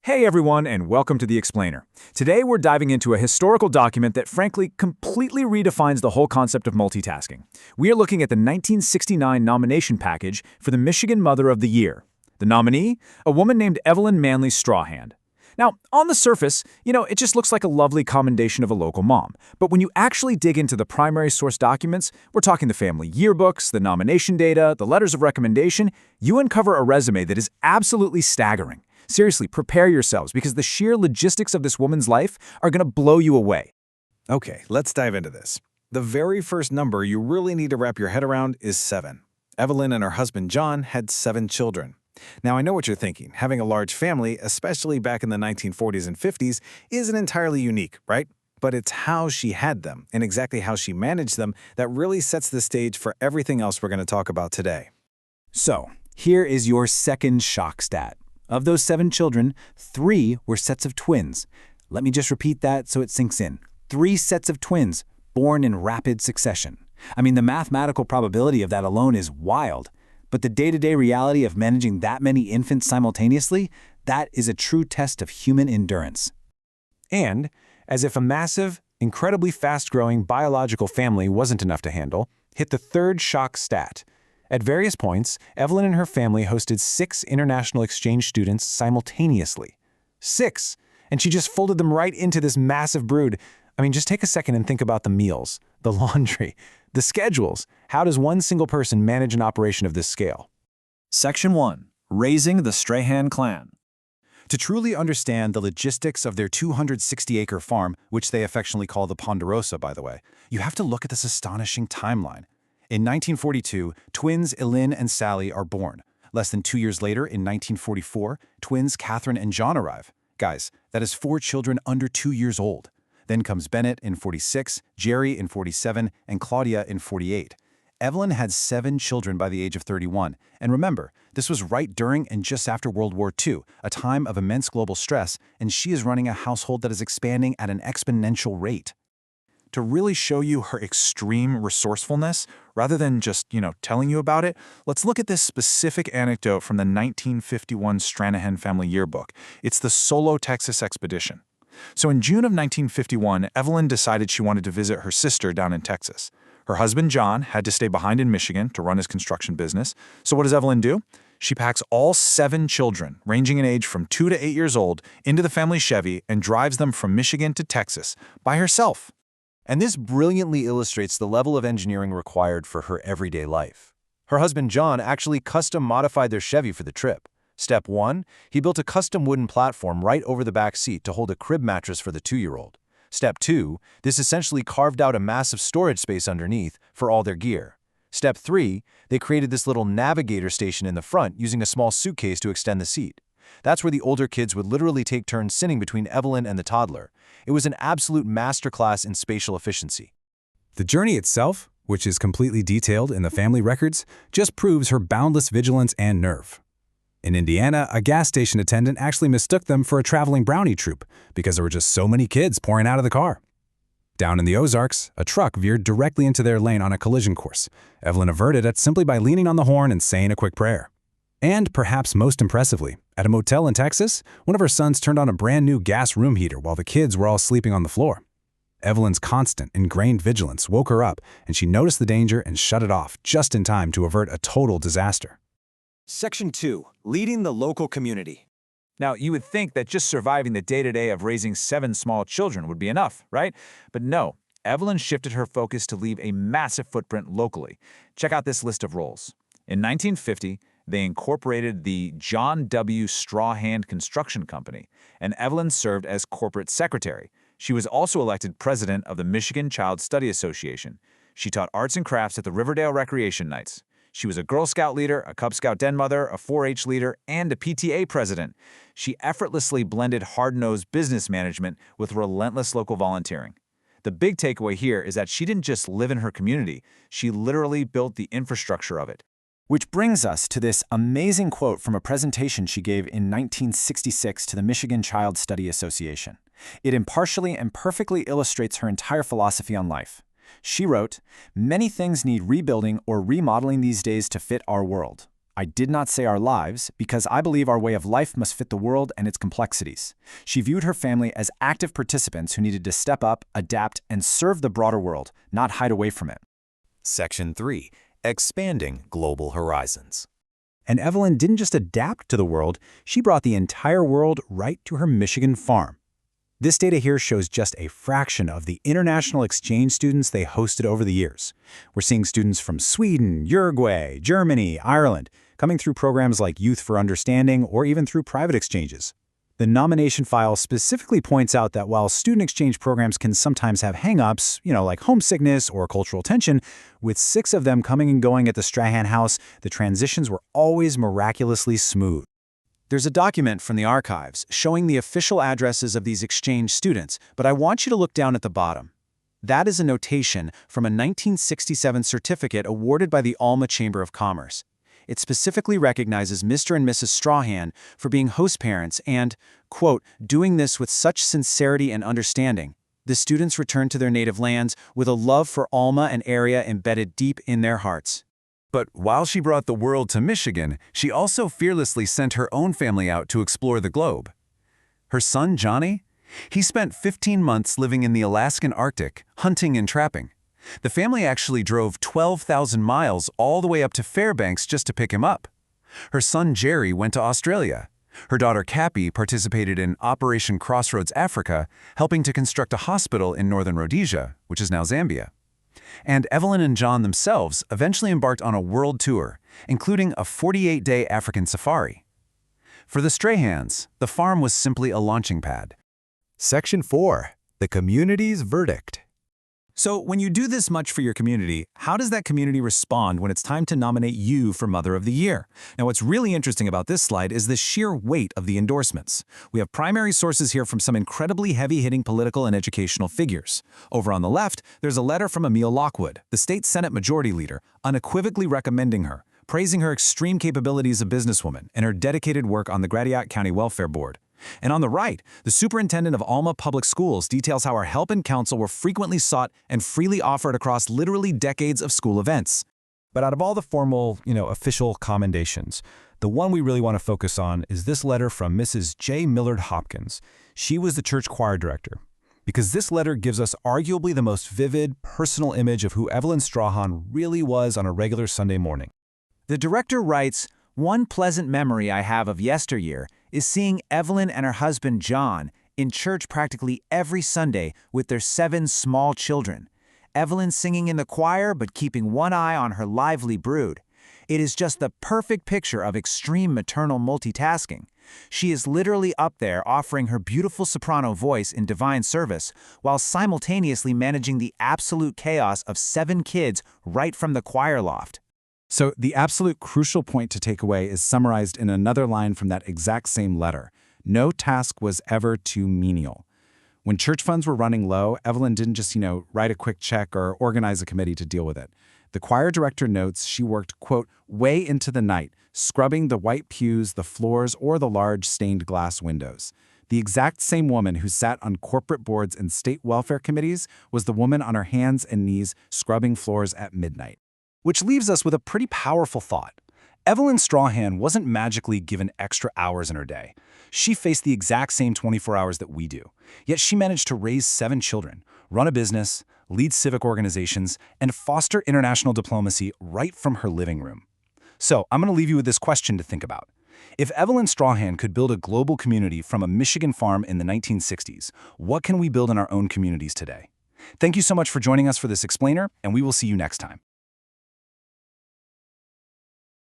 Hey everyone, and welcome to The Explainer. Today we're diving into a historical document that frankly completely redefines the whole concept of multitasking. We are looking at the 1969 nomination package for the Michigan Mother of the Year. The nominee? A woman named Evelyn Manley Strahan. Now, on the surface, it just looks like a lovely commendation of a local mom. But when you actually dig into the primary source documents, we're talking the family yearbooks, the nomination data, the letters of recommendation, you uncover a resume that is absolutely staggering. Seriously, prepare yourselves because the sheer logistics of this woman's life are going to blow you away. Okay, let's dive into this. The very first number you really need to wrap your head around is 7. Evelyn and her husband John had 7 children. Now, I know what you're thinking. Having a large family, especially back in the 1940s and 50s, isn't entirely unique, right? But it's how she had them and exactly how she managed them that really sets the stage for everything else we're going to talk about today. So, here is your second shock stat. Of those 7 children, 3 were sets of twins. Let me just repeat that so it sinks in. 3 sets of twins, born in rapid succession. I mean, the mathematical probability of that alone is wild. But the day-to-day reality of managing that many infants simultaneously, that is a true test of human endurance. And, as if a massive, incredibly fast-growing biological family wasn't enough to handle, hit the third shock stat. At various points, Evelyn and her family hosted 6 international exchange students simultaneously. 6! And she just folded them right into this massive brood. I mean, just take a second and think about the meals, the laundry, the schedules. How does one single person manage an operation of this scale? Section 1. Raising the Strahan clan. To truly understand the logistics of their 260-acre farm, which they affectionately call the Ponderosa, by the way, you have to look at this astonishing timeline. In 1942, twins Evelyn and Sally are born. Less than 2 years later, in 1944, twins Catherine and John arrive. Guys, that is 4 children under 2 years old. Then comes Bennett in 46, Jerry in 47, and Claudia in 48. Evelyn had 7 children by the age of 31. And remember, this was right during and just after World War II, a time of immense global stress, and she is running a household that is expanding at an exponential rate. To really show you her extreme resourcefulness, rather than just, telling you about it, let's look at this specific anecdote from the 1951 Strahan family yearbook. It's the Solo, Texas expedition. So in June of 1951, Evelyn decided she wanted to visit her sister down in Texas. Her husband, John, had to stay behind in Michigan to run his construction business. So what does Evelyn do? She packs all 7 children, ranging in age from 2 to 8 years old, into the family Chevy and drives them from Michigan to Texas by herself. And this brilliantly illustrates the level of engineering required for her everyday life. Her husband John actually custom-modified their Chevy for the trip. Step 1, he built a custom wooden platform right over the back seat to hold a crib mattress for the 2-year-old. Step 2, this essentially carved out a massive storage space underneath for all their gear. Step 3, they created this little navigator station in the front using a small suitcase to extend the seat. That's where the older kids would literally take turns sitting between Evelyn and the toddler. It was an absolute masterclass in spatial efficiency. The journey itself, which is completely detailed in the family records, just proves her boundless vigilance and nerve. In Indiana, a gas station attendant actually mistook them for a traveling brownie troupe because there were just so many kids pouring out of the car. Down in the Ozarks, a truck veered directly into their lane on a collision course. Evelyn averted it simply by leaning on the horn and saying a quick prayer. And perhaps most impressively, at a motel in Texas, one of her sons turned on a brand new gas room heater while the kids were all sleeping on the floor. Evelyn's constant, ingrained vigilance woke her up, and she noticed the danger and shut it off just in time to avert a total disaster. Section 2. Leading the local community. Now, you would think that just surviving the day-to-day of raising 7 small children would be enough, right? But no, Evelyn shifted her focus to leave a massive footprint locally. Check out this list of roles. In 1950, they incorporated the John W. Strahan Construction Company, and Evelyn served as corporate secretary. She was also elected president of the Michigan Child Study Association. She taught arts and crafts at the Riverdale Recreation Nights. She was a Girl Scout leader, a Cub Scout den mother, a 4-H leader, and a PTA president. She effortlessly blended hard-nosed business management with relentless local volunteering. The big takeaway here is that she didn't just live in her community, she literally built the infrastructure of it. Which brings us to this amazing quote from a presentation she gave in 1966 to the Michigan Child Study Association. It impartially and perfectly illustrates her entire philosophy on life. She wrote, "Many things need rebuilding or remodeling these days to fit our world. I did not say our lives because I believe our way of life must fit the world and its complexities. She viewed her family as active participants who needed to step up, adapt, and serve the broader world, not hide away from it. Section 3. Expanding global horizons. And Evelyn didn't just adapt to the world, she brought the entire world right to her Michigan farm. This data here shows just a fraction of the international exchange students they hosted over the years. We're seeing students from Sweden, Uruguay, Germany, Ireland, coming through programs like Youth for Understanding or even through private exchanges. The nomination file specifically points out that while student exchange programs can sometimes have hang-ups, like homesickness or cultural tension, with 6 of them coming and going at the Strahan house, the transitions were always miraculously smooth. There's a document from the archives showing the official addresses of these exchange students, but I want you to look down at the bottom. That is a notation from a 1967 certificate awarded by the Alma Chamber of Commerce. It specifically recognizes Mr. and Mrs. Strahan for being host parents and, quote, doing this with such sincerity and understanding. The students returned to their native lands with a love for Alma and area embedded deep in their hearts. But while she brought the world to Michigan, she also fearlessly sent her own family out to explore the globe. Her son, Johnny? He spent 15 months living in the Alaskan Arctic, hunting and trapping. The family actually drove 12,000 miles all the way up to Fairbanks just to pick him up. Her son, Jerry, went to Australia. Her daughter, Cappy, participated in Operation Crossroads Africa, helping to construct a hospital in northern Rhodesia, which is now Zambia. And Evelyn and John themselves eventually embarked on a world tour, including a 48-day African safari. For the Strahans, the farm was simply a launching pad. Section 4. The community's verdict. So when you do this much for your community, how does that community respond when it's time to nominate you for Mother of the Year? Now, what's really interesting about this slide is the sheer weight of the endorsements. We have primary sources here from some incredibly heavy-hitting political and educational figures. Over on the left, there's a letter from Emil Lockwood, the state Senate Majority Leader, unequivocally recommending her, praising her extreme capabilities as a businesswoman and her dedicated work on the Gratiot County Welfare Board. And on the right, the superintendent of Alma Public Schools details how her help and counsel were frequently sought and freely offered across literally decades of school events. But out of all the formal, official commendations, the one we really want to focus on is this letter from Mrs. J. Millard Hopkins. She was the church choir director. Because this letter gives us arguably the most vivid, personal image of who Evelyn Strahan really was on a regular Sunday morning. The director writes, "One pleasant memory I have of yesteryear is seeing Evelyn and her husband John in church practically every Sunday with their 7 small children. Evelyn singing in the choir but keeping one eye on her lively brood. It is just the perfect picture of extreme maternal multitasking. She is literally up there offering her beautiful soprano voice in divine service while simultaneously managing the absolute chaos of 7 kids right from the choir loft." So the absolute crucial point to take away is summarized in another line from that exact same letter. No task was ever too menial. When church funds were running low, Evelyn didn't just, write a quick check or organize a committee to deal with it. The choir director notes she worked, quote, way into the night, scrubbing the white pews, the floors, or the large stained glass windows. The exact same woman who sat on corporate boards and state welfare committees was the woman on her hands and knees scrubbing floors at midnight. Which leaves us with a pretty powerful thought. Evelyn Strahan wasn't magically given extra hours in her day. She faced the exact same 24 hours that we do. Yet she managed to raise 7 children, run a business, lead civic organizations, and foster international diplomacy right from her living room. So I'm going to leave you with this question to think about. If Evelyn Strahan could build a global community from a Michigan farm in the 1960s, what can we build in our own communities today? Thank you so much for joining us for this explainer, and we will see you next time.